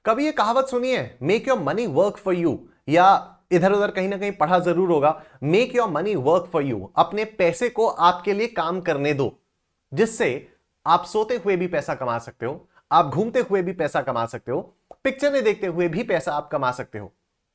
कभी ये कहावत सुनी है, make your money work for you, या इधर उधर कहीं ना कहीं पढ़ा जरूर होगा, make your money work for you. अपने पैसे को आपके लिए काम करने दो, जिससे आप सोते हुए भी पैसा कमा सकते हो, आप घूमते हुए भी पैसा कमा सकते हो, पिक्चरें देखते हुए भी पैसा आप कमा सकते हो।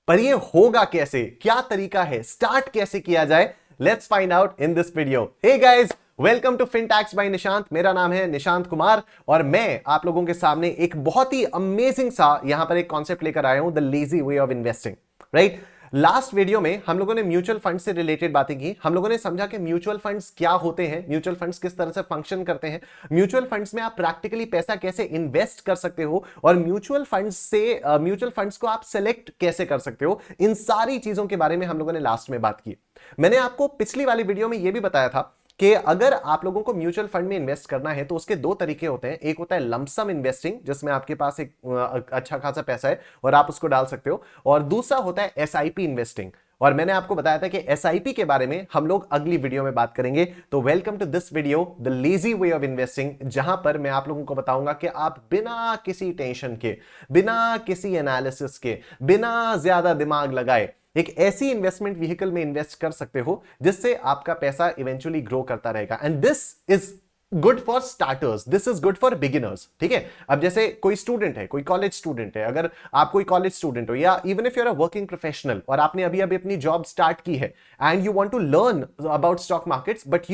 पर ये होगा कैसे, क्या तरीका है, स्टार्ट कैसे किया जाए? Let's find out in this video. Hey guys, welcome to Fintax by Nishant. मेरा नाम है निशांत कुमार और मैं आप लोगों के सामने एक बहुत ही अमेजिंग सा यहां पर एक कॉन्सेप्ट लेकर आया हूं, the lazy way of investing. Right, last video में हम लोगों ने म्यूचुअल फंड से रिलेटेड बातें की। हम लोगों ने समझा कि म्यूचुअल फंड्स क्या होते हैं, म्यूचुअल फंड्स किस तरह से फंक्शन करते हैं, म्यूचुअल फंड्स में आप प्रैक्टिकली पैसा कैसे इन्वेस्ट कर सकते हो, और म्यूचुअल फंड्स को आप सेलेक्ट कैसे कर सकते हो। इन सारी चीजों के बारे में हम लोगों ने लास्ट में बात की। मैंने आपको पिछली वाली वीडियो में यह भी बताया था कि अगर आप लोगों को म्यूचुअल फंड में इन्वेस्ट करना है तो उसके दो तरीके होते हैं। एक होता है लमसम इन्वेस्टिंग, जिसमें आपके पास एक अच्छा खासा पैसा है और आप उसको डाल सकते हो, और दूसरा होता है एसआईपी इन्वेस्टिंग। और मैंने आपको बताया था कि एसआईपी के बारे में हम लोग अगली वीडियो में बात करेंगे। तो welcome to this video, the lazy way of investing, जहां पर मैं आप लोगों को बताऊंगा कि आप बिना किसी टेंशन के, बिना किसी एनालिसिस के, बिना ज्यादा दिमाग लगाए एक ऐसी इन्वेस्टमेंट व्हीकल में इन्वेस्ट कर सकते हो जिससे आपका पैसा इवेंचुअली ग्रो करता रहेगा। And this is good for starters, this is good for beginners. ठीक है, अब जैसे कोई स्टूडेंट है, कोई कॉलेज स्टूडेंट है, अगर आप कोई कॉलेज स्टूडेंट हो या even if you are a working professional और आपने अभी अभी अपनी जॉब स्टार्ट की है and you want to learn about stock markets, but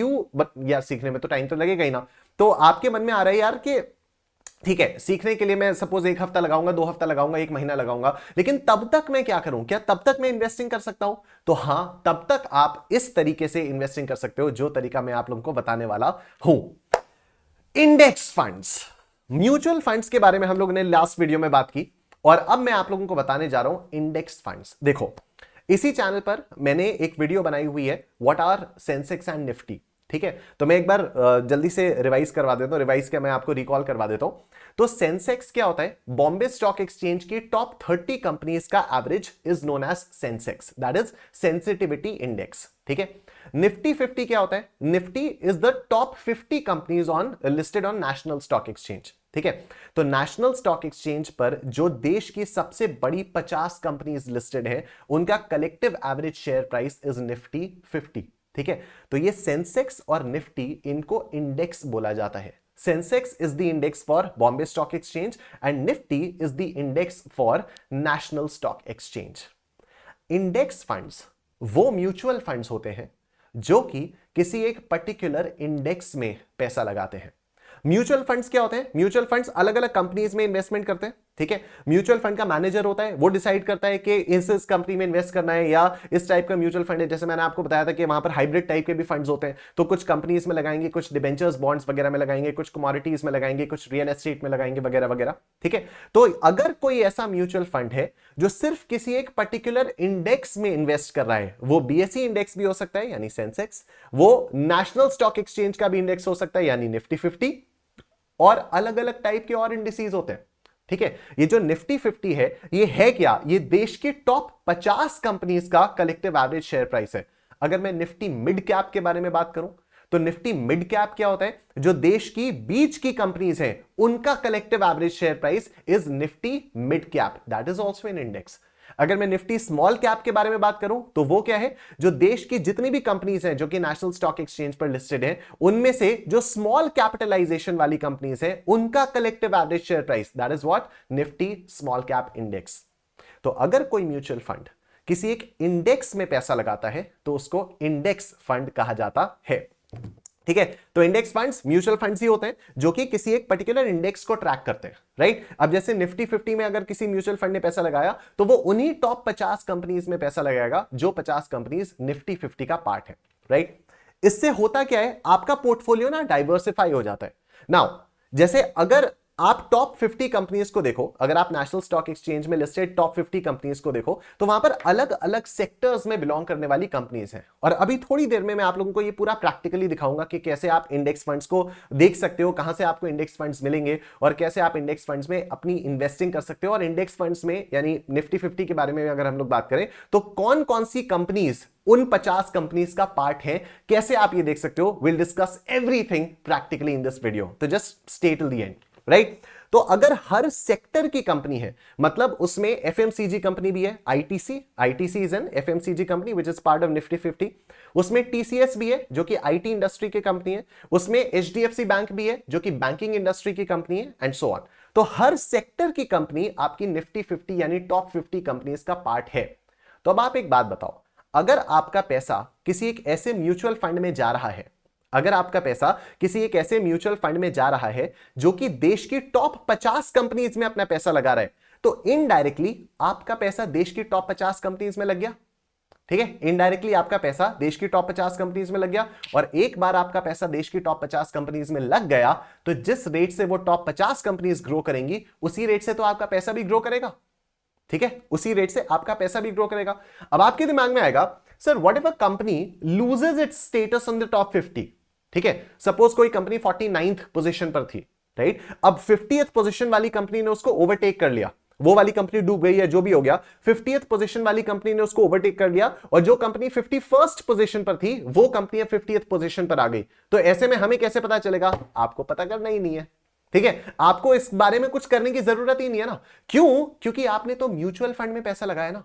यार सीखने में तो टाइम तो लगेगा ही ना। तो आपके मन में आ रहा है यार कि ठीक है, सीखने के लिए मैं सपोज एक हफ्ता लगाऊंगा, 2 हफ्ता लगाऊंगा, 1 महीना लगाऊंगा, लेकिन तब तक मैं क्या करूं, क्या तब तक मैं इन्वेस्टिंग कर सकता हूं? तो हां, तब तक आप इस तरीके से इन्वेस्टिंग कर सकते हो जो तरीका मैं आप लोगों को बताने वाला हूं। इंडेक्स फंड्स, म्यूचुअल फंड्स के बारे में हम लोगों ने लास्ट वीडियो में बात की और अब मैं आप लोगों को बताने जा रहा हूं इंडेक्स फंड्स। देखो, इसी चैनल पर मैंने एक वीडियो बनाई हुई है, what are Sensex and Nifty. ठीक है, तो मैं एक बार जल्दी से रिवाइज करवा देता हूं, रिवाइज क्या, मैं आपको रिकॉल करवा देता हूं। तो सेंसेक्स क्या होता है? बॉम्बे स्टॉक एक्सचेंज की टॉप 30 कंपनीज का average is known as Sensex, that is sensitivity index. ठीक है, निफ्टी 50 क्या होता है? Nifty is the top 50 companies on listed on National Stock Exchange. ठीक है, तो नेशनल स्टॉक एक्सचेंज पर जो देश की सबसे बड़ी 50 कंपनीज लिस्टेड है, उनका collective average share price is Nifty 50। ठीक है, तो ये सेंसेक्स और निफ्टी, इनको इंडेक्स बोला जाता है। Sensex is the index for Bombay Stock exchange and Nifty is the index for national Stock exchange. Index funds वो म्यूचुअल फंड्स होते हैं जो कि किसी एक पर्टिकुलर इंडेक्स में पैसा लगाते हैं। म्यूचुअल फंड्स क्या होते हैं? म्यूचुअल फंड्स अलग अलग कंपनीज में इन्वेस्टमेंट करते हैं। ठीक है, म्यूचुअल फंड का मैनेजर होता है, वो डिसाइड करता है कि इस कंपनी में इन्वेस्ट करना है या इस टाइप का म्यूचुअल फंड है। जैसे मैंने आपको बताया था कि वहां पर हाइब्रिड टाइप के भी फंड्स होते हैं, तो कुछ कंपनीज में लगाएंगे, कुछ डिबेंचर्स बॉन्ड्स वगैरह में लगाएंगे, कुछ कमोडिटीज में लगाएंगे, कुछ रियल एस्टेट में लगाएंगे, वगैरह वगैरह। ठीक है, तो अगर कोई ऐसा म्यूचुअल फंड है जो सिर्फ किसी एक पर्टिकुलर इंडेक्स में इन्वेस्ट कर रहा है, वो बीएसई इंडेक्स भी हो सकता है यानी सेंसेक्स, वो नेशनल स्टॉक एक्सचेंज का भी इंडेक्स हो सकता है यानी निफ्टी 50, और अलग अलग टाइप के और इंडिसेस होते हैं। ठीक है, ये जो निफ्टी 50 है, ये है क्या? ये देश की टॉप 50 कंपनीज का कलेक्टिव एवरेज शेयर प्राइस है। अगर मैं निफ्टी मिड कैप के बारे में बात करूं तो निफ्टी मिड कैप क्या होता है? जो देश की बीच की कंपनीज हैं, उनका collective average share price is Nifty mid cap, that is also an index. अगर मैं निफ्टी स्मॉल कैप के बारे में बात करूं तो वो क्या है? जो देश की जितनी भी कंपनीज हैं जो कि नेशनल स्टॉक एक्सचेंज पर लिस्टेड हैं, उनमें से जो स्मॉल कैपिटलाइजेशन वाली कंपनीज हैं, उनका collective average share price, that is what? Nifty small cap index. तो अगर कोई म्यूचुअल फंड किसी एक इंडेक्स में पैसा लगाता है तो उसको इंडेक्स फंड कहा जाता है। ठीक है, तो इंडेक्स फंड्स म्यूचुअल फंड्स ही होते हैं जो कि किसी एक पर्टिकुलर इंडेक्स को ट्रैक करते हैं। राइट, अब जैसे निफ्टी 50 में अगर किसी म्यूचुअल फंड ने पैसा लगाया तो वो उन्हीं टॉप 50 कंपनीज में पैसा लगाएगा जो 50 कंपनीज निफ्टी 50 का पार्ट है। राइट, इससे होता क्या है? आपका पोर्टफोलियो ना डाइवर्सिफाई हो जाता है। नाउ, जैसे अगर आप टॉप 50 कंपनीज को देखो, अगर आप नेशनल स्टॉक एक्सचेंज में लिस्टेड टॉप 50 कंपनीज को देखो, तो वहां पर अलग अलग सेक्टर्स में बिलोंग करने वाली कंपनीज हैं। और अभी थोड़ी देर में मैं आप लोगों को ये पूरा प्रैक्टिकली दिखाऊंगा कि कैसे आप इंडेक्स फंड्स को देख सकते हो, कहां से आपको इंडेक्स फंड्स मिलेंगे और कैसे आप इंडेक्स फंड्स में अपनी इन्वेस्टिंग कर सकते हो। और इंडेक्स फंड्स में यानी निफ्टी 50 के बारे में अगर हम लोग बात करें तो कौन कौन सी कंपनीज उन 50 कंपनीज का पार्ट है, कैसे आप ये देख सकते हो। Will discuss everything practically in this video, तो just stay till the end. Right. तो अगर हर सेक्टर की कंपनी है, मतलब उसमें एफएमसीजी कंपनी भी है, ITC is an FMCG company which is part of Nifty 50, उसमें टीसीएस भी है जो कि आईटी इंडस्ट्री की कंपनी है, उसमें एचडीएफसी बैंक भी है जो कि बैंकिंग इंडस्ट्री की कंपनी है, एंड सो ऑन। तो हर सेक्टर की कंपनी आपकी निफ्टी 50 यानी टॉप 50 कंपनीज का पार्ट है। तो अब आप एक बात बताओ, अगर आपका पैसा किसी एक ऐसे म्यूचुअल फंड में जा रहा है, अगर आपका पैसा किसी एक ऐसे म्यूचुअल फंड में जा रहा है जो कि देश की टॉप 50 कंपनीज में अपना पैसा लगा रहा है, तो इनडायरेक्टली आपका पैसा देश की टॉप 50 कंपनीज में लग गया। ठीक है, इनडायरेक्टली आपका पैसा देश की टॉप 50 कंपनीज में लग गया। और एक बार आपका पैसा देश की टॉप 50 कंपनीज में लग गया तो जिस रेट से वो टॉप 50 कंपनीज ग्रो करेंगी उसी रेट से तो आपका पैसा भी ग्रो करेगा। ठीक है, उसी रेट से आपका पैसा भी ग्रो करेगा। अब आपके दिमाग में आएगा, sir what if a company loses it's status on the top 50। ठीक है, सपोज कोई कंपनी 49th पोजीशन पर थी, राइट, अब 50th पोजीशन वाली कंपनी ने उसको ओवरटेक कर लिया, वो वाली कंपनी डूब गई है, जो भी हो गया, 50th पोजीशन वाली कंपनी ने उसको ओवरटेक कर लिया, और जो कंपनी 51st पोजीशन पर थी वो कंपनी 50th पोजीशन पर आ गई। तो ऐसे में हमें कैसे पता चलेगा? आपको पता करना ही नहीं है। ठीक है, आपको इस बारे में कुछ करने की जरूरत ही नहीं है ना। क्यों? क्योंकि आपने तो म्यूचुअल फंड में पैसा लगाया ना।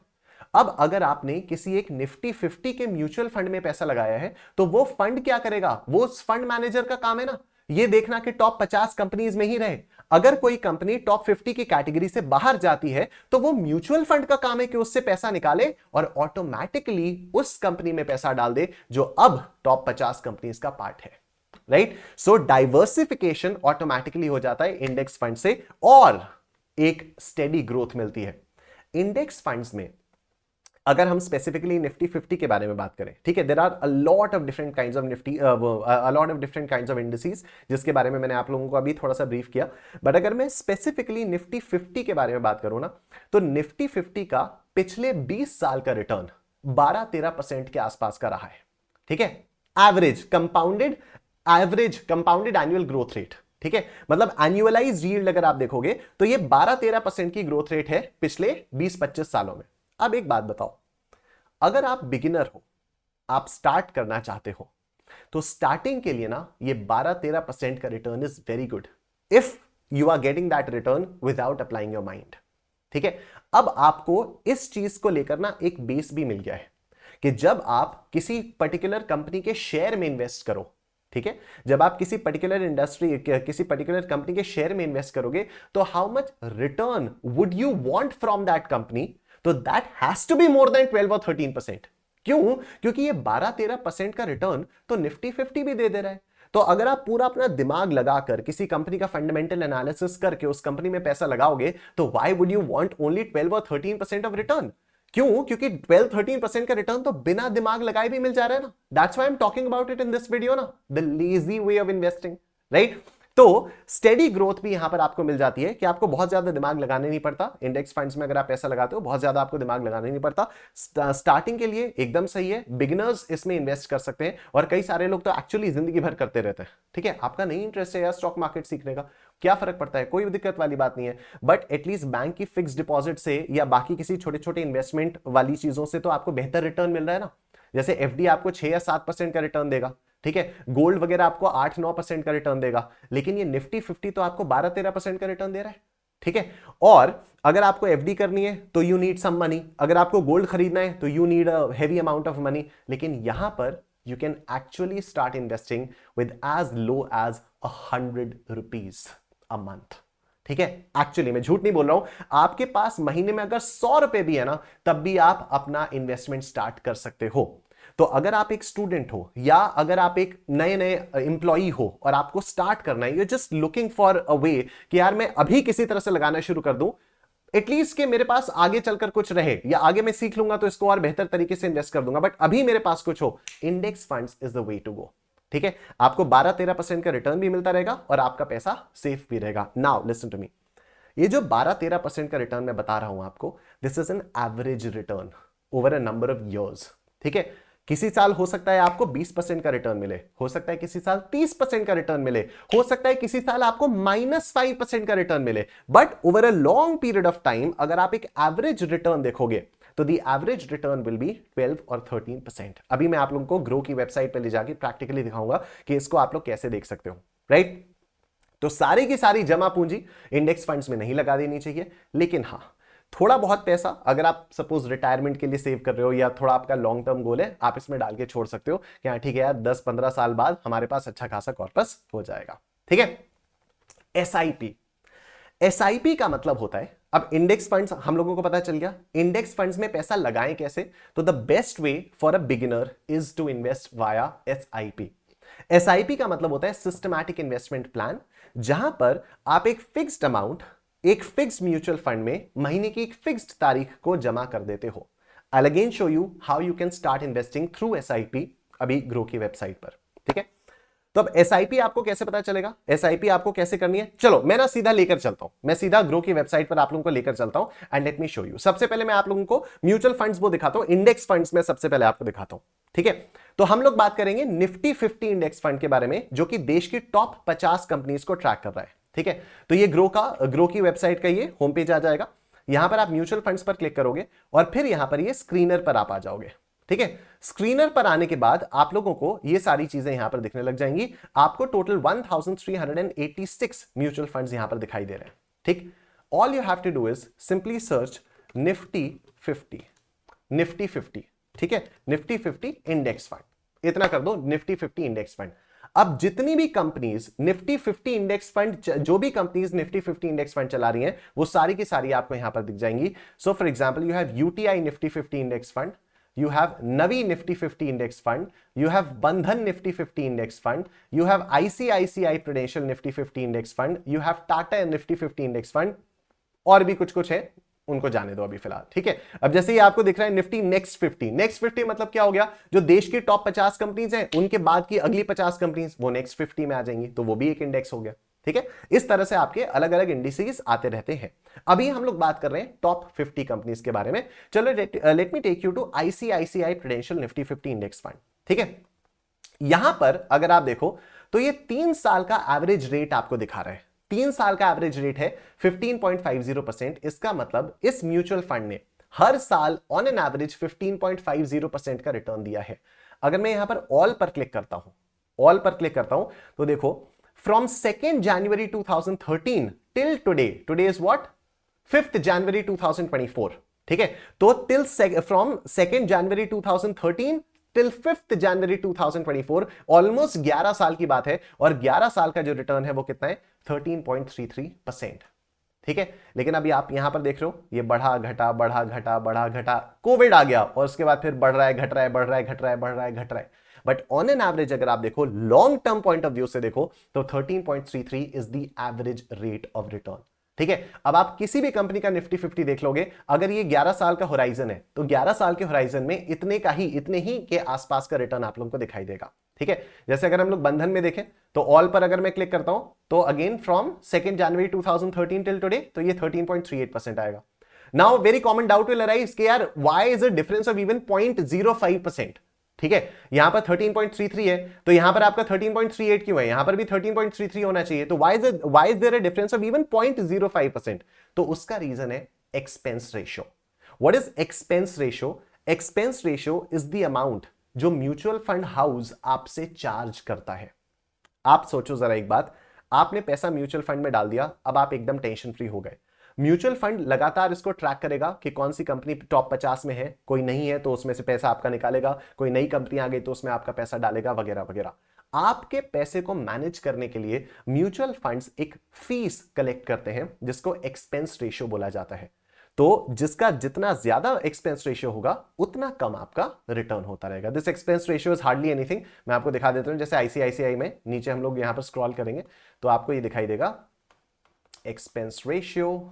अब अगर आपने किसी एक निफ्टी 50 के म्यूचुअल फंड में पैसा लगाया है तो वो फंड क्या करेगा? वो फंड मैनेजर का काम है ना ये देखना कि टॉप 50 कंपनीज में ही रहे। अगर कोई कंपनी टॉप 50 की कैटेगरी से बाहर जाती है तो वो म्यूचुअल फंड का काम है कि उससे पैसा निकाले और ऑटोमेटिकली उस कंपनी में पैसा डाल दे जो अब टॉप 50 कंपनीज का पार्ट है। राइट, सो डाइवर्सिफिकेशन ऑटोमेटिकली हो जाता है इंडेक्स फंड से और एक स्टेडी ग्रोथ मिलती है। इंडेक्स फंड्स में अगर हम स्पेसिफिकली निफ्टी 50 के बारे में बात करें, ठीक है, there are a lot of different kinds of Nifty, a lot of different kinds of indices, जिसके बारे में मैंने आप लोगों को अभी थोड़ा सा ब्रीफ किया। बट अगर मैं स्पेसिफिकली निफ्टी 50 के बारे में बात करूं ना, तो निफ्टी 50 का पिछले 20 साल का रिटर्न 12-13% के आसपास का रहा है। ठीक है, average compounded annual growth rate. ठीक है, मतलब एनुअलाइज यील्ड अगर आप देखोगे तो ये 12-13% की ग्रोथ रेट है पिछले 20-25 सालों में। अब एक बात बताओ, अगर आप बिगिनर हो, आप स्टार्ट करना चाहते हो, तो स्टार्टिंग के लिए ना ये 12-13% का return is very good if you are getting that return without applying your mind. ठीक है, अब आपको इस चीज को लेकर ना एक बेस भी मिल गया है कि जब आप किसी पर्टिकुलर कंपनी के शेयर में इन्वेस्ट करो, ठीक है, जब आप किसी पर्टिकुलर इंडस्ट्री, किसी पर्टिकुलर कंपनी के शेयर में इन्वेस्ट करोगे तो how much return would you want from that company? तो that has to be more than 12 और 13%। क्यों? क्योंकि ये 12-13% का रिटर्न तो निफ्टी 50 भी दे रहा है। तो अगर आप पूरा अपना दिमाग लगाकर किसी कंपनी का फंडामेंटल एनालिसिस करके उस कंपनी में पैसा लगाओगे तो why would you want only 12 और 13% ऑफ रिटर्न? क्यों? क्योंकि 12-13% का रिटर्न तो बिना दिमाग लगाए भी मिल जा रहा है ना। That's why I am talking about it in this video ना, the lazy way of investing. Right, तो स्टेडी ग्रोथ भी यहां पर आपको मिल जाती है कि आपको बहुत ज्यादा दिमाग लगाने नहीं पड़ता। इंडेक्स फंड्स में अगर आप पैसा लगाते हो बहुत ज्यादा आपको दिमाग लगाने नहीं पड़ता। स्टार्टिंग के लिए एकदम सही है, बिगिनर्स इसमें इन्वेस्ट कर सकते हैं, और कई सारे लोग तो एक्चुअली जिंदगी भर करते रहते हैं। ठीक है, आपका नहीं इंटरेस्ट है यार स्टॉक मार्केट सीखने का, क्या फर्क पड़ता है, कोई दिक्कत वाली बात नहीं है। बट एटलीस्ट बैंक की फिक्स डिपॉजिट से या बाकी किसी छोटे छोटे इन्वेस्टमेंट वाली चीजों से तो आपको बेहतर रिटर्न मिल रहा है ना। जैसे एफडी आपको 6 या 7% का रिटर्न देगा, ठीक है, गोल्ड वगैरह आपको 8-9% का रिटर्न देगा, लेकिन ये निफ्टी 50 तो आपको 12-13% का रिटर्न दे रहा है। ठीक है, और अगर आपको एफडी करनी है तो यू नीड सम मनी, अगर आपको गोल्ड खरीदना है तो you need a heavy amount of money, लेकिन यहां पर you can actually start investing with as low as 100 rupees a month. ठीक है, एक्चुअली मैं झूठ नहीं बोल रहा हूं, आपके पास महीने में अगर 100 रुपए भी है ना तब भी आप अपना इन्वेस्टमेंट स्टार्ट कर सकते हो। तो अगर आप एक स्टूडेंट हो या अगर आप एक नए नए एम्प्लॉई हो और आपको स्टार्ट करना है, you just looking for a way कि यार मैं अभी किसी तरह से लगाना शुरू कर दूं, एटलीस्ट कि मेरे पास आगे चलकर कुछ रहे, या आगे मैं सीख लूंगा तो इसको और बेहतर तरीके से इन्वेस्ट कर दूंगा, बट अभी मेरे पास कुछ हो, index funds is the way to go. ठीक है, आपको 12-13% का रिटर्न भी मिलता रहेगा और आपका पैसा सेफ भी रहेगा। नाउ लिसन टू मी, ये जो 12-13% का रिटर्न मैं बता रहा हूं आपको, this is an average return over a number of years. ठीक है, किसी साल हो सकता है आपको 20% का रिटर्न मिले, हो सकता है किसी साल 30% का रिटर्न मिले, हो सकता है किसी साल आपको -5% का रिटर्न मिले, but over a long period of time अगर आप एक एवरेज रिटर्न देखोगे तो the average return will be 12 और 13%। अभी मैं आप लोगों को ग्रो की वेबसाइट पर ले जाके प्रैक्टिकली दिखाऊंगा कि इसको आप लोग कैसे देख सकते हो। राइट, तो सारी की सारी जमा पूंजी इंडेक्स फंड्स में नहीं लगा देनी चाहिए, लेकिन हां थोड़ा बहुत पैसा अगर आप सपोज रिटायरमेंट के लिए सेव कर रहे हो या थोड़ा आपका लॉन्ग टर्म गोल है, आप इसमें डाल के छोड़ सकते हो कि हाँ ठीक है यार 10-15 साल बाद हमारे पास अच्छा खासा कॉर्पस हो जाएगा। ठीक है। एसआईपी, एसआईपी का मतलब होता है, अब इंडेक्स फंड्स हम लोगों को पता चल गया, इंडेक्स फंड्स में पैसा लगाएं कैसे, तो the best way for a beginner is to invest via SIP. SIP का मतलब होता है सिस्टमैटिक इन्वेस्टमेंट प्लान, जहां पर आप एक फिक्स्ड अमाउंट एक फिक्स्ड म्यूचुअल फंड में महीने की एक फिक्स्ड तारीख को जमा कर देते हो। I will again show you how you can start investing through SIP अभी ग्रो की वेबसाइट पर। ठीक है। तो अब एसआईपी आपको कैसे पता चलेगा, एसआईपी आपको कैसे करनी है, चलो मैं ना सीधा लेकर चलता हूं, मैं सीधा ग्रो की वेबसाइट पर आप लोगों को लेकर चलता हूं and let me show you. सबसे पहले मैं आप लोगों को म्यूचुअल फंड्स वो दिखाता हूं, इंडेक्स फंड्स में सबसे पहले आपको दिखाता हूं। ठीक है। तो हम लोग बात करेंगे निफ्टी 50 इंडेक्स फंड के बारे में, जो कि देश की टॉप 50 कंपनीज को ट्रैक कर रहा है। ठीक है। तो ये ग्रो की वेबसाइट का ये होम पेज आ जाएगा, यहां पर आप म्यूचुअल फंड्स पर क्लिक करोगे और फिर यहां पर ये स्क्रीनर पर आप आ जाओगे। ठीक है। स्क्रीनर पर आने के बाद आप लोगों को ये सारी चीजें यहां पर दिखने लग जाएंगी, आपको टोटल 1386 म्यूचुअल फंड्स यहां पर दिखाई दे रहे हैं। ठीक। All you have to do is simply search Nifty 50, Nifty 50। ठीक है। निफ्टी 50 इंडेक्स फंड, इतना कर दो, निफ्टी 50 इंडेक्स फंड। अब जितनी भी कंपनीज निफ्टी 50 इंडेक्स फंड, जो भी कंपनीज निफ्टी 50 इंडेक्स फंड चला रही हैं, वो सारी की सारी आपको यहां पर दिख जाएंगी। So for example you have UTI Nifty 50 index fund, you have Navi Nifty 50 Index Fund, you have Bandhan Nifty 50 Index Fund, you have ICICI Prudential Nifty 50 Index Fund, you have Tata Nifty 50 Index Fund, और भी कुछ कुछ है, उनको जाने दो अभी फिलहाल। ठीक है। अब जैसे ये आपको दिख रहा है निफ्टी नेक्स्ट 50, नेक्स्ट 50 मतलब क्या हो गया, जो देश की टॉप 50 कंपनीज हैं उनके बाद की अगली 50 कंपनीज वो नेक्स्ट 50 में आ जाएंगी, तो वो भी एक इंडेक्स हो गया। ठीक है। इस तरह से आपके अलग अलग इंडिसेस आते रहते हैं। अभी हम लोग बात कर रहे हैं टॉप 50 कंपनीज के बारे में। चलो let me take you to ICICI Prudential Nifty 50 index fund. ठीक है। यहां पर अगर आप देखो तो ये 3 साल का एवरेज रेट आपको दिखा रहा है, 3 साल का एवरेज रेट है 15.50%। इसका मतलब इस म्यूचुअल फंड ने हर साल ऑन एन एवरेज 15.50% का रिटर्न दिया है। अगर मैं यहां पर ऑल पर क्लिक करता हूं, ऑल पर क्लिक करता हूं तो देखो from 2nd January 2013 till today, today is what 5th January 2024। ठीक है। तो till from 2nd January 2013 till 5th January 2024 almost 11 साल की बात है, और 11 साल का जो रिटर्न है वो कितना है 13.33%। ठीक है। लेकिन अभी आप यहां पर देख रहे हो ये बढ़ा घटा बढ़ा घटा बढ़ा घटा, कोविड आ गया और उसके बाद फिर बढ़ रहा है घट रहा है बढ़ रहा है घट रहा है बढ़ रहा है घट रहा है। बट ऑन एन एवरेज अगर आप देखो long term point of view से देखो तो 13.33 is the average rate of return. ठीक है। अब आप किसी भी कंपनी का निफ्टी 50 देख लोगे, अगर ये 11 साल का होराइजन है तो 11 साल के होराइजन में इतने ही के आसपास का रिटर्न आप लोगों को दिखाई देगा। ठीक है। जैसे अगर हम लोग बंधन में देखें तो ऑल पर अगर मैं क्लिक करता हूं तो again from 2nd January 2013 till today तो ये 13.38% आएगा। Now very common doubt will arise कि यार why is a difference of even 0.05%। ठीक है। यहां पर 13.33 है तो यहां पर आपका 13.38 क्यों है, यहां पर भी 13.33 होना चाहिए, तो why is there a difference of even 0.05%? तो उसका रीजन है expense ratio. What is expense ratio? Expense ratio is the amount जो म्यूचुअल फंड हाउस आपसे चार्ज करता है। आप सोचो जरा एक बात, आपने पैसा म्यूचुअल फंड में डाल दिया, अब आप एकदम टेंशन फ्री हो गए। म्यूचुअल फंड लगातार इसको ट्रैक करेगा कि कौन सी कंपनी टॉप 50 में है, कोई नहीं है तो उसमें से पैसा आपका निकालेगा, कोई नई कंपनी आ गई तो उसमें आपका पैसा डालेगा वगैरह वगैरह। आपके पैसे को मैनेज करने के लिए म्यूचुअल फंड्स एक फीस कलेक्ट करते हैं जिसको एक्सपेंस रेशियो बोला जाता है। तो जिसका जितना ज्यादा एक्सपेंस रेशियो होगा उतना कम आपका रिटर्न होता रहेगा। This expense ratio is hardly anything. मैं आपको दिखा देता हूं, जैसे आईसीआईसीआई में नीचे हम लोग यहां पर स्क्रॉल करेंगे तो आपको ये दिखाई देगा एक्सपेंस रेशियो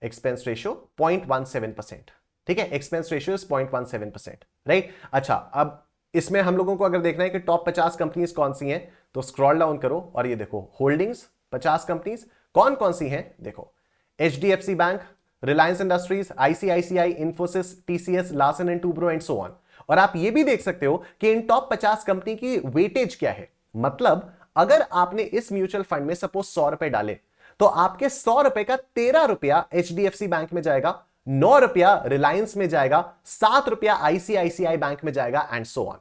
0.17%। ठीक है। Expense ratio is 0.17%, right. अच्छा, अब इसमें हम लोगों को अगर देखना है कि टॉप 50 कंपनीज कौन सी हैं तो स्क्रॉल डाउन करो और ये देखो होल्डिंग्स 50 कंपनीज कौन कौन सी हैं। देखो HDFC bank, Reliance industries, ICICI, Infosys, TCS, Larsen and Toubro and so on. और आप ये भी देख सकते हो कि इन टॉप 50 कंपनी की वेटेज क्या है। मतलब अगर आपने इस म्यूचुअल फंड में सपोज 100 रुपए डाले तो आपके 100 रुपए का 13 रुपया एचडीएफसी बैंक में जाएगा, 9 रुपया रिलायंस में जाएगा, 7 रुपया आईसीआईसीआई बैंक में जाएगा एंड सो ऑन।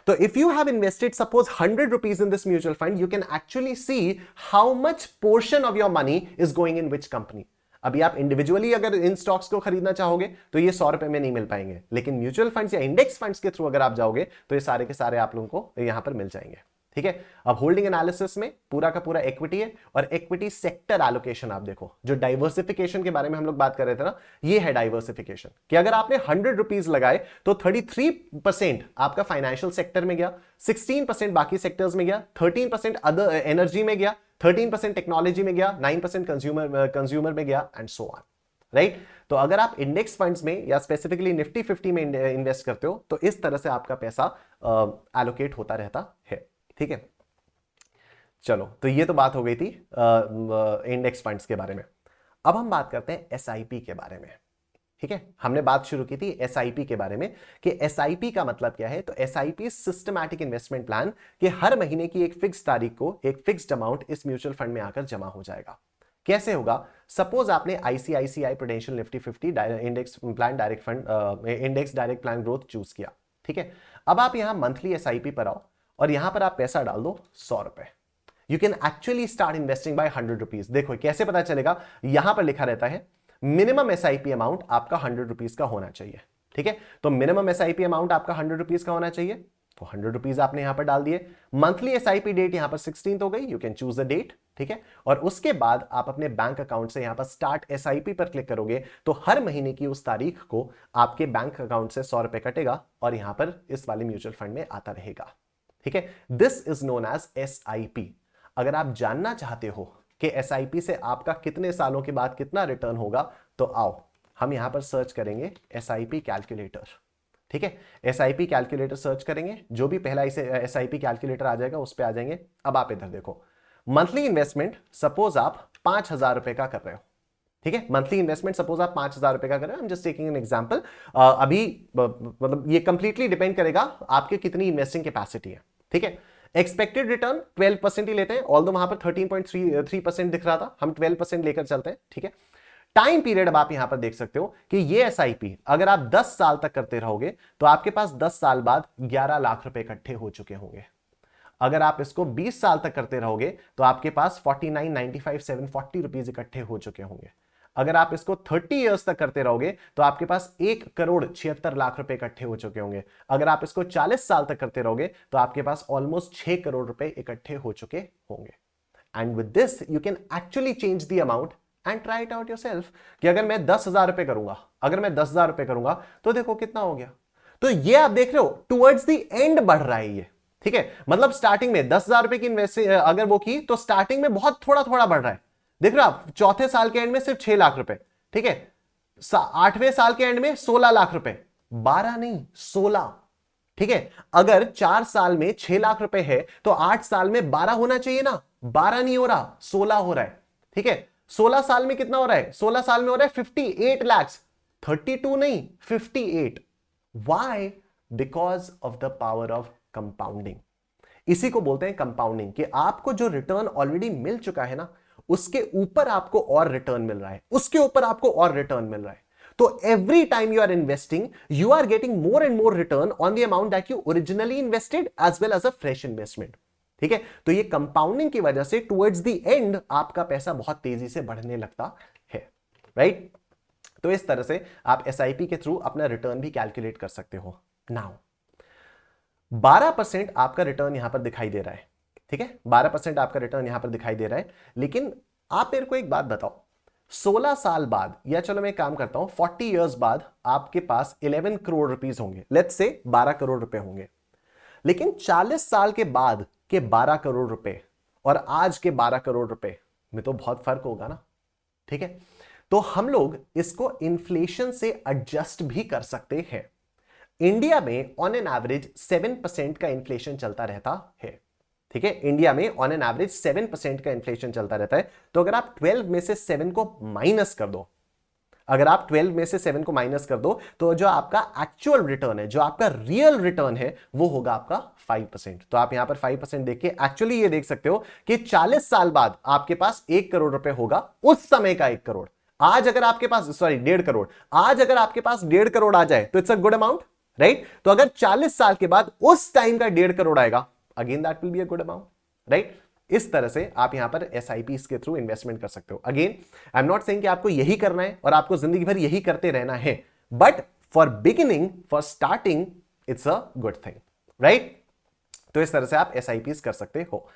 तो if you have invested suppose 100 rupees in this mutual fund, you can actually see how much portion of your money is going in which company. अभी आप इंडिविजुअली अगर इन stocks को खरीदना चाहोगे तो ये 100 रुपए में नहीं मिल पाएंगे, लेकिन म्यूचुअल फंड्स या इंडेक्स फंड्स के थ्रू अगर आप जाओगे तो ये सारे के सारे आप लोगों को यहां पर मिल जाएंगे। ठीक है, अब होल्डिंग एनालिसिस में पूरा का पूरा इक्विटी है, और इक्विटी सेक्टर एलोकेशन आप देखो, जो डाइवर्सिफिकेशन के बारे में हम लोग बात कर रहे थे ना, ये है डाइवर्सिफिकेशन कि अगर आपने 100 रुपीज लगाए तो 33% आपका फाइनेंशियल सेक्टर में गया, 16% बाकी सेक्टर्स में गया, 13% अदर एनर्जी में गया, 13% टेक्नोलॉजी में गया, 9% कंज्यूमर में गया, एंड सो ऑन। राइट, तो अगर आप इंडेक्स फंड्स में या स्पेसिफिकली निफ्टी 50 में इन्वेस्ट करते हो तो इस तरह से आपका पैसा एलोकेट होता रहता है। ठीक है, चलो, तो ये तो बात हो गई थी इंडेक्स फंड्स के बारे में। अब हम बात करते हैं एसआईपी के बारे में। ठीक है, हमने बात शुरू की थी एसआईपी के बारे में कि एसआईपी का मतलब क्या है। तो एसआईपी सिस्टमैटिक इन्वेस्टमेंट प्लान कि हर महीने की एक फिक्स तारीख को एक फिक्स्ड अमाउंट इस म्यूचुअल फंड में आकर जमा हो जाएगा। कैसे होगा? सपोज आपने ICICI Prudential Nifty 50 index plan direct fund index direct plan growth choose किया। ठीक है, अब आप यहां मंथली एसआईपी पर आओ और यहां पर आप पैसा डाल दो 100 रुपए। You can actually start investing by 100 rupees. देखो कैसे पता चलेगा, यहां पर लिखा रहता है मिनिमम एसआईपी अमाउंट आपका 100 रुपीज का होना चाहिए। ठीक है, तो मिनिमम एसआईपी अमाउंट आपका 100 रुपीज का होना चाहिए, तो 100 रुपीज आपने यहां पर डाल दिए। मंथली एसआईपी डेट यहां पर 16th हो गई, you can choose the date. ठीक है, और उसके बाद आप अपने बैंक अकाउंट से यहां पर स्टार्ट एसआईपी पर क्लिक करोगे तो हर महीने की उस तारीख को आपके बैंक अकाउंट से 100 रुपए कटेगा और यहां पर इस वाले म्यूचुअल फंड में आता रहेगा। ठीक है, this is known as SIP. अगर आप जानना चाहते हो कि एसआईपी से आपका कितने सालों के बाद कितना रिटर्न होगा तो आओ हम यहां पर सर्च करेंगे एसआईपी कैलकुलेटर। ठीक है, एसआईपी कैलकुलेटर सर्च करेंगे, जो भी पहला इसे एसआईपी कैलकुलेटर आ जाएगा उस पर आ जाएंगे। अब आप इधर देखो, मंथली इन्वेस्टमेंट सपोज आप 5,000 रुपए का कर रहे हो। ठीक है, मंथली इन्वेस्टमेंट सपोज आप 5,000 रुपए का कर रहे हो। I am just taking an example. अभी मतलब ये कंप्लीटली डिपेंड करेगा आपके कितनी इन्वेस्टिंग कैपेसिटी है। ठीक है, एक्सपेक्टेड रिटर्न 12% ही लेते हैं, ऑल्दो वहां पर 13.3% दिख रहा था, हम 12% लेकर चलते हैं। ठीक है, टाइम पीरियड अब आप यहां पर देख सकते हो कि ये एसआईपी अगर आप 10 साल तक करते रहोगे तो आपके पास 10 साल बाद 11 लाख रुपए इकट्ठे हो चुके होंगे। अगर आप इसको 20 साल तक करते रहोगे तो आपके पास 49,95,740 रुपीज इकट्ठे हो चुके होंगे। अगर आप इसको 30 इयर्स तक करते रहोगे तो आपके पास 1,76,00,000 रुपए इकट्ठे हो चुके होंगे। अगर आप इसको 40 साल तक करते रहोगे तो आपके पास ऑलमोस्ट 6 करोड़ रुपए इकट्ठे हो चुके होंगे। And with this you can actually change the amount and try it out yourself कि अगर मैं 10,000 रुपए करूंगा, अगर मैं 10,000 रुपए करूंगा तो देखो कितना हो गया। तो ये आप देख रहे हो टुवर्ड्स द एंड बढ़ रहा है ये। ठीक है, मतलब स्टार्टिंग में 10,000 रुपए की इन्वेस्ट अगर वो की तो स्टार्टिंग में बहुत थोड़ा थोड़ा बढ़ रहा है। देख रहे हो आप, चौथे साल के एंड में सिर्फ 6 लाख रुपए। ठीक है, 8वें साल के एंड में 16 लाख रुपए, 12 नहीं 16। ठीक है, अगर 4 साल में 6 लाख रुपए है तो 8 साल में 12 होना चाहिए ना, 12 नहीं हो रहा, 16 हो रहा है। ठीक है, 16 साल में कितना हो रहा है? 16 साल में हो रहा है 58 लाख, 32 नहीं 58। Why? Because of the power of compounding. इसी को बोलते हैं कंपाउंडिंग, कि आपको जो रिटर्न ऑलरेडी मिल चुका है ना उसके ऊपर आपको और रिटर्न मिल रहा है, उसके ऊपर आपको और रिटर्न मिल रहा है। तो every time you are investing you are getting more and more return on the amount that you originally invested as well as a fresh investment. ठीक है, तो ये कंपाउंडिंग की वजह से टुवर्ड्स द एंड आपका पैसा बहुत तेजी से बढ़ने लगता है। राइट, तो इस तरह से आप एसआईपी के थ्रू अपना रिटर्न भी कैलकुलेट कर सकते हो। नाउ 12% आपका रिटर्न यहां पर दिखाई दे रहा है। ठीक है, 12% आपका रिटर्न यहां पर दिखाई दे रहा है, लेकिन आप मेरे को एक बात बताओ, 16 साल बाद, या चलो मैं एक काम करता हूं 40 इयर्स बाद आपके पास 11 करोड़ रुपीस होंगे, लेट्स से 12 करोड़ रुपए होंगे। लेकिन 40 साल के बाद के 12 करोड़ रुपए और आज के 12 करोड़ रुपए में तो बहुत फर्क होगा ना। ठीक है, तो हम लोग इसको इन्फ्लेशन से एडजस्ट भी कर सकते हैं। इंडिया में ऑन एन एवरेज 7% का इन्फ्लेशन चलता रहता है। ठीक है, इंडिया में ऑन एन एवरेज 7% का इन्फ्लेशन चलता रहता है। तो अगर आप 12 में से 7 को माइनस कर दो, अगर आप 12 में से 7 को माइनस कर दो तो जो आपका एक्चुअल रिटर्न है, जो आपका रियल रिटर्न है, वो होगा आपका 5%। तो आप यहां पर 5% देख के एक्चुअली ये देख सकते हो कि 40 साल बाद आपके पास 1 करोड़ रुपए होगा, उस समय का 1 करोड़। आज अगर आपके पास 1.5 करोड़, आज अगर आपके पास 1.5 करोड़ आ जाए तो it's a good amount. Right? तो अगर 40 साल के बाद उस टाइम का 1.5 करोड़ आएगा, again that will be a good amount, right? इस तरह से आप यहां पर एसआईपी के थ्रू इन्वेस्टमेंट कर सकते हो। Again I am not saying कि आपको यही करना है और आपको जिंदगी भर यही करते रहना है, but for beginning, for starting, it's a good thing, right? तो इस तरह से आप एसआईपी कर सकते हो।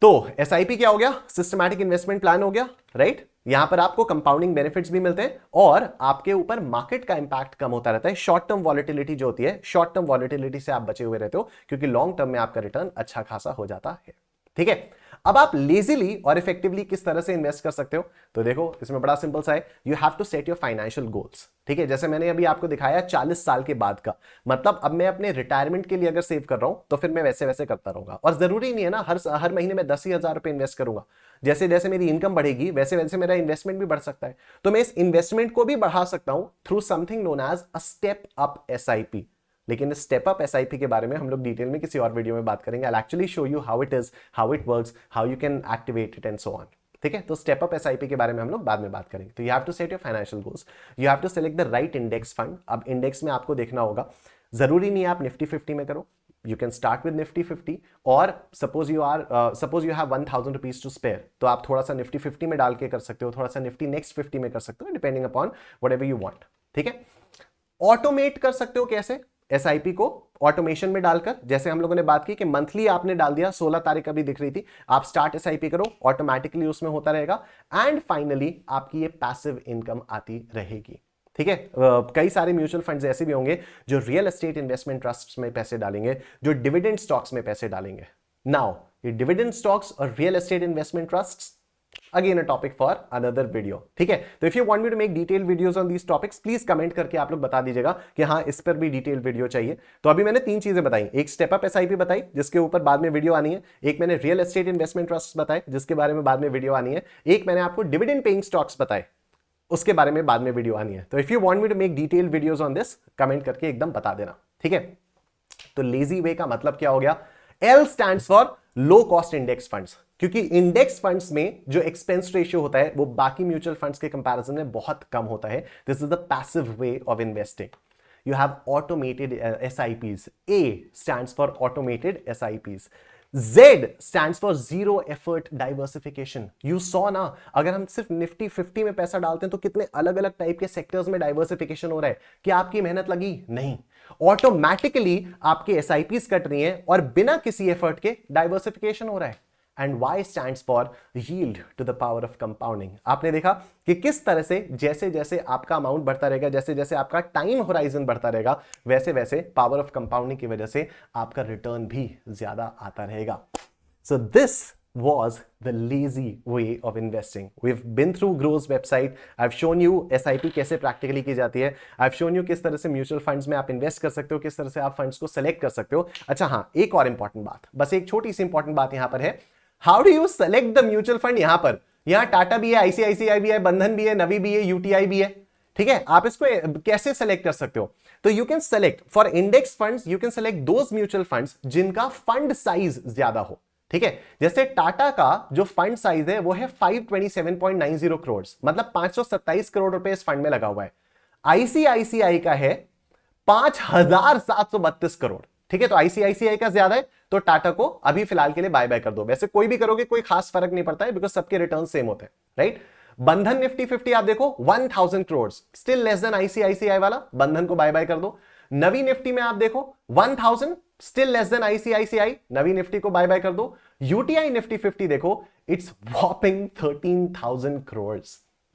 तो एसआईपी क्या हो गया? सिस्टमैटिक इन्वेस्टमेंट प्लान हो गया, राइट? यहां पर आपको कंपाउंडिंग बेनिफिट्स भी मिलते हैं और आपके ऊपर मार्केट का इंपैक्ट कम होता रहता है। शॉर्ट टर्म वॉलेटिलिटी जो होती है, शॉर्ट टर्म वॉलेटिलिटी से आप बचे हुए रहते हो, क्योंकि लॉन्ग टर्म में आपका रिटर्न अच्छा खासा हो जाता है, ठीक है? अब आप लेजीली और इफेक्टिवली किस तरह से इन्वेस्ट कर सकते हो? तो देखो, इसमें बड़ा सिंपल सा है, you have to set your financial goals, ठीक है? जैसे मैंने अभी आपको दिखाया 40 साल के बाद का, मतलब अब मैं अपने रिटायरमेंट के लिए अगर सेव कर रहा हूं तो फिर मैं वैसे वैसे करता रहूंगा। और जरूरी नहीं है ना हर महीने में 10,000 रुपए इन्वेस्ट करूंगा। जैसे जैसे मेरी इनकम बढ़ेगी वैसे वैसे मेरा इन्वेस्टमेंट भी बढ़ सकता है। तो मैं इस इन्वेस्टमेंट को भी बढ़ा सकता हूं through something known as a step up SIP. लेकिन स्टेप अप एसआईपी के बारे में हम लोग डिटेल में किसी और वीडियो में बात करेंगे। I actually show you how it is, how it works, how you can activate it and so on, ठीक है? तो स्टेप अप एसआईपी के बारे में हम लोग बाद में बात करेंगे। तो you have to set your financial goals, you have to select the right index fund. अब इंडेक्स में आपको देखना होगा, जरूरी नहीं है आप निफ्टी 50 में करो, you can start with nifty 50 और suppose you have 1000 rupees to spare, तो आप थोड़ा सा निफ्टी 50 में डाल के कर सकते हो, थोड़ा सा निफ्टी नेक्स्ट 50 में कर सकते हो, depending upon whatever you want, ठीक है? ऑटोमेट कर सकते हो कैसे? एसआईपी को ऑटोमेशन में डालकर, जैसे हम लोगों ने बात की कि मंथली आपने डाल दिया, 16 तारीख अभी दिख रही थी, आप स्टार्ट एसआईपी करो, ऑटोमेटिकली उसमें होता रहेगा एंड फाइनली आपकी ये पैसिव इनकम आती रहेगी, ठीक है? कई सारे म्यूचुअल फंड्स ऐसे भी होंगे जो रियल एस्टेट इन्वेस्टमेंट ट्रस्ट्स में पैसे डालेंगे, जो डिविडेंड स्टॉक्स में पैसे डालेंगे। नाउ ये डिविडेंड स्टॉक्स और real estate investment trusts again a topic for another video, ठीक है? तो if you want me to make detail videos on these topics, please comment करके आप लोग बता दीजिएगा कि हाँ इस पर भी डिटेल वीडियो चाहिए। तो अभी मैंने 3 चीजें बताई, एक स्टेप अप एसआईपी बताई जिसके ऊपर बाद में वीडियो आनी है, एक मैंने रियल एस्टेट इन्वेस्टमेंट ट्रस्ट बताए जिसके बारे में बाद में वीडियो आनी है, एक मैंने आपको डिविडेंड पेइंग स्टॉक्स बताए उसके बारे में बाद में वीडियो आनी है। तो if you want me to make detail videos on this, comment करके एकदम बता देना, ठीक है? तो लेजी वे का मतलब क्या हो गया? L stands for low cost index funds, क्योंकि इंडेक्स फंड्स में जो एक्सपेंस रेशियो होता है वो बाकी म्यूचुअल फंड्स के कंपैरिजन में बहुत कम होता है। This is the passive way of investing. You have automated SIPs. A stands for automated SIPs. Z stands for zero effort diversification. You saw ना, अगर हम सिर्फ निफ्टी 50 में पैसा डालते हैं तो कितने अलग अलग टाइप के सेक्टर्स में डाइवर्सिफिकेशन हो रहा है। क्या आपकी मेहनत लगी? नहीं, ऑटोमेटिकली आपके SIPs कट रही हैं और बिना किसी एफर्ट के डाइवर्सिफिकेशन हो रहा है। And Y stands for yield to the power of compounding. आपने देखा कि किस तरह से जैसे जैसे आपका अमाउंट बढ़ता रहेगा, जैसे जैसे आपका टाइम होराइजन बढ़ता रहेगा, वैसे वैसे पावर ऑफ कंपाउंडिंग की वजह से आपका रिटर्न भी ज्यादा आता रहेगा। So this was the lazy way of investing. We've been through Grow's website. I've shown you SIP कैसे प्रैक्टिकली की जाती है. I've shown you किस तरह से म्यूचुअल फंड्स में आप इन्वेस्ट कर सकते हो, किस तरह से आप फंड्स को सेलेक्ट कर सकते हो। अच्छा हाँ, एक और इंपॉर्टेंट बात, बस एक छोटी सी इंपॉर्टेंट बात यहां पर है। How do you select the mutual fund? यहां पर यहां टाटा भी है, आईसीआईसीआई भी है, बंधन भी है, नवी भी है, यूटीआई भी है, ठीक है? आप इसको कैसे सेलेक्ट कर सकते हो? तो you can select for index funds, you can select those mutual funds जिनका फंड साइज ज्यादा हो, ठीक है? जैसे टाटा का जो फंड साइज है वो है 527.90 करोड़, मतलब 527 करोड़ रुपए इस फंड में लगा हुआ है। आईसीआईसीआई का है 5,732 करोड़, ठीक है? तो आईसीआईसीआई का ज्यादा है तो टाटा को अभी फिलहाल के लिए बाय बाय कर दो। वैसे कोई भी करोगे कोई खास फर्क नहीं पड़ता है, बिकॉज सबके रिटर्न सेम होते हैं, राइट? बंधन निफ्टी 50 आप देखो 1000 crore, still less than ICICI वाला, बंधन को बाय बाय कर दो। नवी निफ्टी में आप देखो 1000, स्टिल लेस देन आईसीआईसीआई, नवी निफ्टी को बाय बाय कर दो। यूटीआई निफ्टी 50 देखो, इट्स वॉपिंग 13,000 करोड़,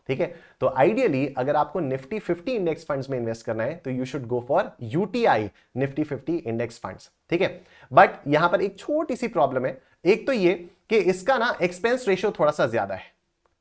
ठीक है? तो आइडियली अगर आपको निफ्टी 50 इंडेक्स फंड्स में इन्वेस्ट करना है तो you should go for UTI Nifty 50 index funds, ठीक है? बट यहां पर एक छोटी सी प्रॉब्लम है। एक तो ये कि इसका ना एक्सपेंस रेशियो थोड़ा सा ज्यादा है।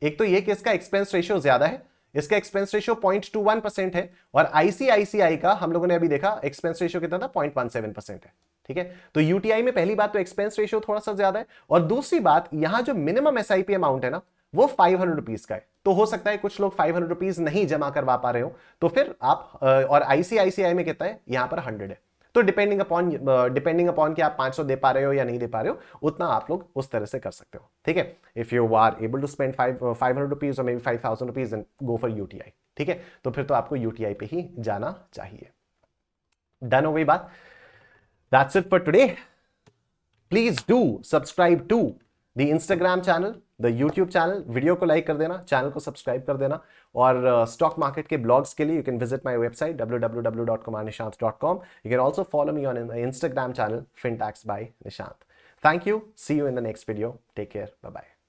एक तो ये कि इसका एक्सपेंस रेशियो ज्यादा है, इसका एक्सपेंस रेशियो 0.21% है, और आईसीआईसीआई का हम लोगों ने अभी देखा एक्सपेंस रेशियो कितना था, 0.17% है, ठीक है? तो यूटीआई में पहली बात तो एक्सपेंस रेशियो थोड़ा सा ज्यादा है, और दूसरी बात यहां जो मिनिमम एसआईपी अमाउंट है ना वो 500 रुपीज का है। तो हो सकता है कुछ लोग 500 रुपीज नहीं जमा करवा पा रहे हो, तो फिर आप और आईसीआईसीआई में कितना है, यहां पर 100 है। तो डिपेंडिंग अपॉन कि आप 500 दे पा रहे हो या नहीं दे पा रहे हो, उतना आप लोग उस तरह से कर सकते हो, ठीक है? If you are able to spend 500 rupees और maybe 5,000 rupees, go for UTI, ठीक है? तो फिर तो आपको यूटीआई पे ही जाना चाहिए। डन हो गई बात। That's it for today. Please do subscribe to the Instagram channel, the YouTube channel. Video को लाइक कर देना, चैनल को सब्सक्राइब कर देना, और स्टॉक मार्केट के ब्लॉग्स के लिए you can visit my website www.kumarnishant.com. You can also follow me on my Instagram channel, Fintax by Nishant. Thank you. See you in the next video. Take care. Bye bye.